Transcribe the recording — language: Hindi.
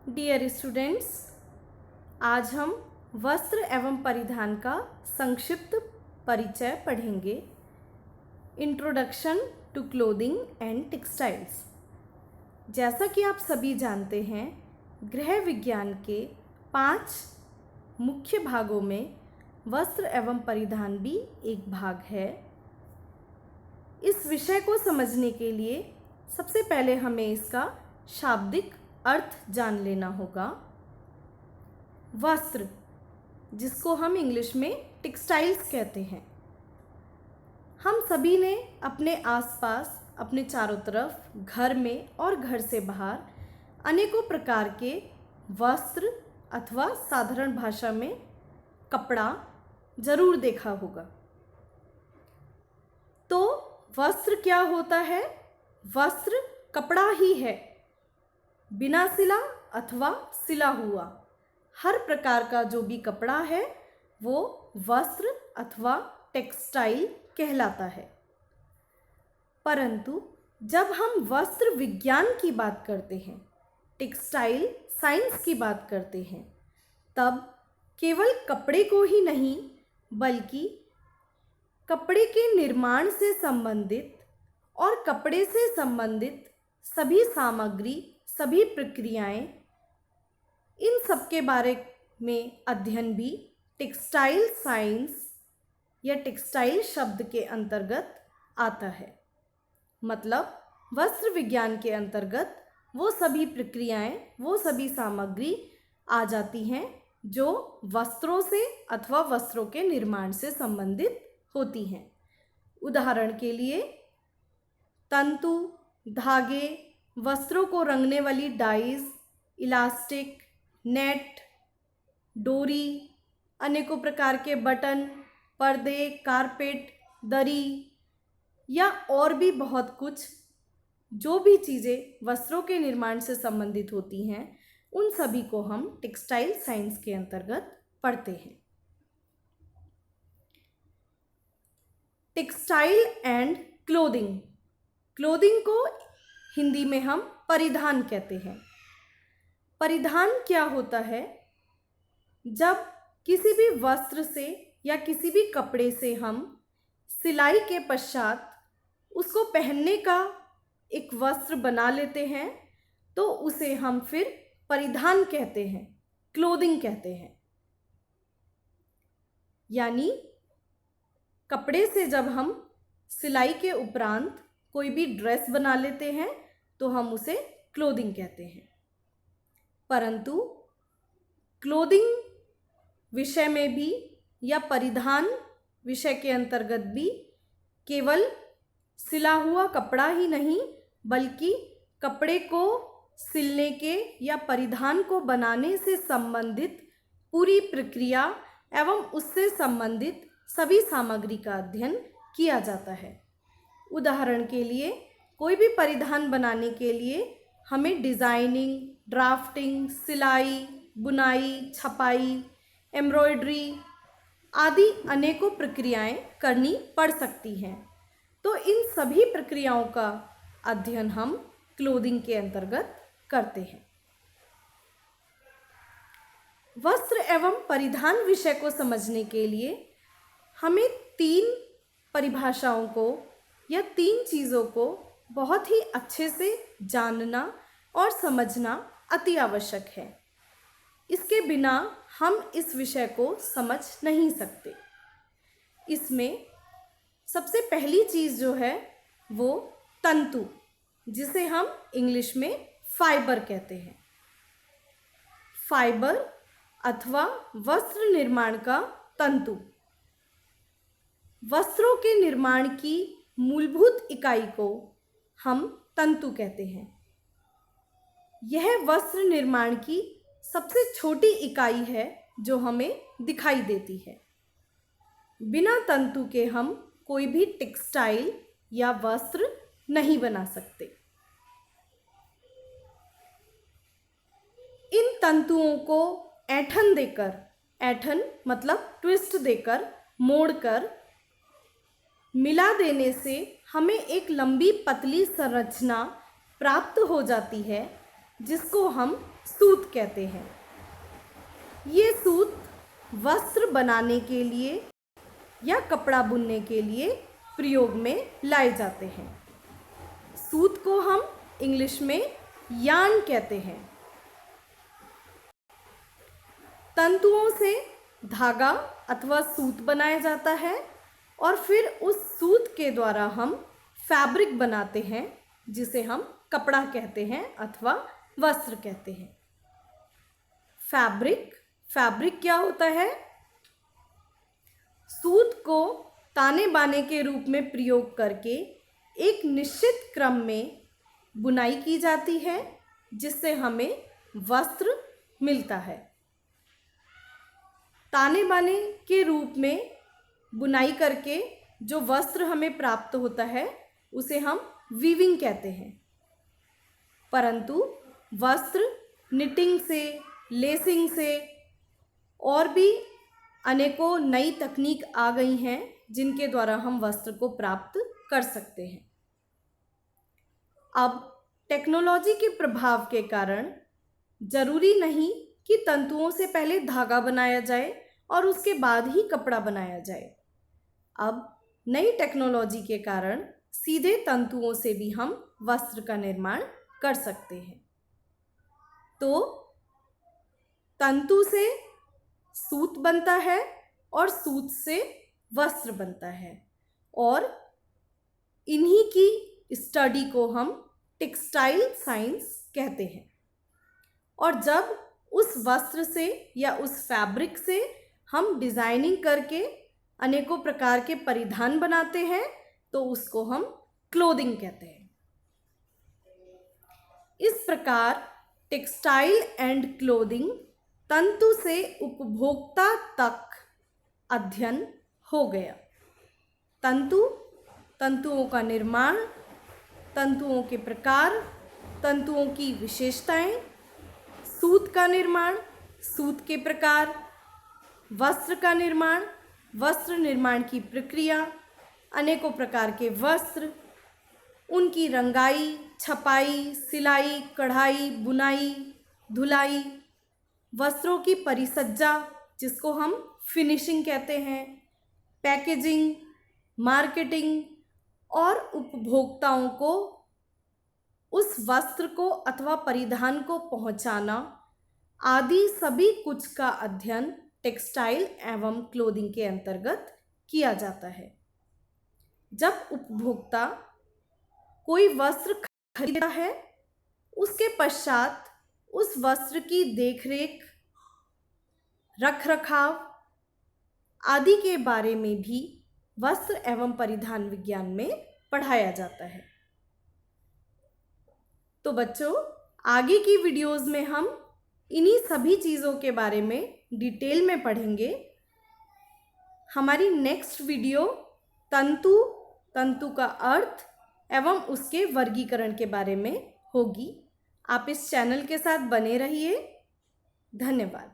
डियर स्टूडेंट्स, आज हम वस्त्र एवं परिधान का संक्षिप्त परिचय पढ़ेंगे। Introduction to clothing and textiles. जैसा कि आप सभी जानते हैं, गृह विज्ञान के 5 मुख्य भागों में वस्त्र एवं परिधान भी एक भाग है। इस विषय को समझने के लिए सबसे पहले हमें इसका शाब्दिक अर्थ जान लेना होगा। वस्त्र, जिसको हम इंग्लिश में टेक्सटाइल्स कहते हैं, हम सभी ने अपने आसपास, अपने चारों तरफ, घर में और घर से बाहर अनेकों प्रकार के वस्त्र अथवा साधारण भाषा में कपड़ा जरूर देखा होगा। तो वस्त्र क्या होता है? वस्त्र कपड़ा ही है, बिना सिला अथवा सिला हुआ हर प्रकार का जो भी कपड़ा है वो वस्त्र अथवा टेक्सटाइल कहलाता है। परंतु जब हम वस्त्र विज्ञान की बात करते हैं, टेक्सटाइल साइंस की बात करते हैं, तब केवल कपड़े को ही नहीं बल्कि कपड़े के निर्माण से संबंधित और कपड़े से संबंधित सभी सामग्री, सभी प्रक्रियाएं, इन सब के बारे में अध्ययन भी टेक्सटाइल साइंस या टेक्सटाइल शब्द के अंतर्गत आता है। मतलब वस्त्र विज्ञान के अंतर्गत वो सभी प्रक्रियाएं, वो सभी सामग्री आ जाती हैं जो वस्त्रों से अथवा वस्त्रों के निर्माण से संबंधित होती हैं। उदाहरण के लिए तंतु, धागे, वस्त्रों को रंगने वाली डाइज, इलास्टिक, नेट, डोरी, अनेकों प्रकार के बटन, पर्दे, कारपेट, दरी या और भी बहुत कुछ, जो भी चीज़ें वस्त्रों के निर्माण से संबंधित होती हैं, उन सभी को हम टेक्सटाइल साइंस के अंतर्गत पढ़ते हैं। Textile and clothing. क्लोथिंग को हिंदी में हम परिधान कहते हैं। परिधान क्या होता है? जब किसी भी वस्त्र से या किसी भी कपड़े से हम सिलाई के पश्चात उसको पहनने का एक वस्त्र बना लेते हैं तो उसे हम फिर परिधान कहते हैं, क्लोथिंग कहते हैं। यानी कपड़े से जब हम सिलाई के उपरांत कोई भी ड्रेस बना लेते हैं तो हम उसे क्लोथिंग कहते हैं। परंतु क्लोथिंग विषय में भी या परिधान विषय के अंतर्गत भी केवल सिला हुआ कपड़ा ही नहीं बल्कि कपड़े को सिलने के या परिधान को बनाने से संबंधित पूरी प्रक्रिया एवं उससे संबंधित सभी सामग्री का अध्ययन किया जाता है। उदाहरण के लिए कोई भी परिधान बनाने के लिए हमें डिज़ाइनिंग, ड्राफ्टिंग, सिलाई, बुनाई, छपाई, एम्ब्रॉयडरी आदि अनेकों प्रक्रियाएं करनी पड़ सकती हैं। तो इन सभी प्रक्रियाओं का अध्ययन हम क्लोथिंग के अंतर्गत करते हैं। वस्त्र एवं परिधान विषय को समझने के लिए हमें 3 परिभाषाओं को या 3 चीज़ों को बहुत ही अच्छे से जानना और समझना अति आवश्यक है। इसके बिना हम इस विषय को समझ नहीं सकते। इसमें सबसे पहली चीज़ जो है वो तंतु, जिसे हम इंग्लिश में फाइबर कहते हैं। फाइबर अथवा वस्त्र निर्माण का तंतु वस्त्रों के निर्माण की मूलभूत इकाई को हम तंतु कहते हैं। यह वस्त्र निर्माण की सबसे छोटी इकाई है जो हमें दिखाई देती है। बिना तंतु के हम कोई भी टेक्सटाइल या वस्त्र नहीं बना सकते। इन तंतुओं को ऐंठन देकर, ऐंठन मतलब ट्विस्ट देकर, मोड़कर मिला देने से हमें एक लंबी पतली संरचना प्राप्त हो जाती है जिसको हम सूत कहते हैं। ये सूत वस्त्र बनाने के लिए या कपड़ा बुनने के लिए प्रयोग में लाए जाते हैं। सूत को हम इंग्लिश में यार्न कहते हैं। तंतुओं से धागा अथवा सूत बनाया जाता है और फिर उस सूत के द्वारा हम फैब्रिक बनाते हैं, जिसे हम कपड़ा कहते हैं अथवा वस्त्र कहते हैं। फैब्रिक क्या होता है? सूत को ताने बाने के रूप में प्रयोग करके एक निश्चित क्रम में बुनाई की जाती है, जिससे हमें वस्त्र मिलता है। ताने बाने के रूप में बुनाई करके जो वस्त्र हमें प्राप्त होता है उसे हम वीविंग कहते हैं। परंतु वस्त्र निटिंग से, लेसिंग से और भी अनेकों नई तकनीक आ गई हैं, जिनके द्वारा हम वस्त्र को प्राप्त कर सकते हैं। अब टेक्नोलॉजी के प्रभाव के कारण जरूरी नहीं कि तंतुओं से पहले धागा बनाया जाए और उसके बाद ही कपड़ा बनाया जाए। अब नई टेक्नोलॉजी के कारण सीधे तंतुओं से भी हम वस्त्र का निर्माण कर सकते हैं। तो तंतु से सूत बनता है और सूत से वस्त्र बनता है, और इन्हीं की स्टडी को हम टेक्सटाइल साइंस कहते हैं। और जब उस वस्त्र से या उस फैब्रिक से हम डिज़ाइनिंग करके अनेकों प्रकार के परिधान बनाते हैं तो उसको हम क्लोथिंग कहते हैं। इस प्रकार टेक्सटाइल एंड क्लोथिंग तंतु से उपभोक्ता तक अध्ययन हो गया। तंतुओं का निर्माण, तंतुओं के प्रकार, तंतुओं की विशेषताएं, सूत का निर्माण, सूत के प्रकार, वस्त्र का निर्माण, वस्त्र निर्माण की प्रक्रिया, अनेकों प्रकार के वस्त्र, उनकी रंगाई, छपाई, सिलाई, कढ़ाई, बुनाई, धुलाई, वस्त्रों की परिसज्जा जिसको हम फिनिशिंग कहते हैं, पैकेजिंग, मार्केटिंग और उपभोक्ताओं को उस वस्त्र को अथवा परिधान को पहुंचाना आदि सभी कुछ का अध्ययन टेक्सटाइल एवं क्लोथिंग के अंतर्गत किया जाता है। जब उपभोक्ता कोई वस्त्र खरीदता है, उसके पश्चात उस वस्त्र की देखरेख, रखरखाव आदि के बारे में भी वस्त्र एवं परिधान विज्ञान में पढ़ाया जाता है। तो बच्चों, आगे की वीडियोज़ में हम इन्हीं सभी चीज़ों के बारे में डिटेल में पढ़ेंगे। हमारी नेक्स्ट वीडियो तंतु का अर्थ एवं उसके वर्गीकरण के बारे में होगी। आप इस चैनल के साथ बने रहिए। धन्यवाद।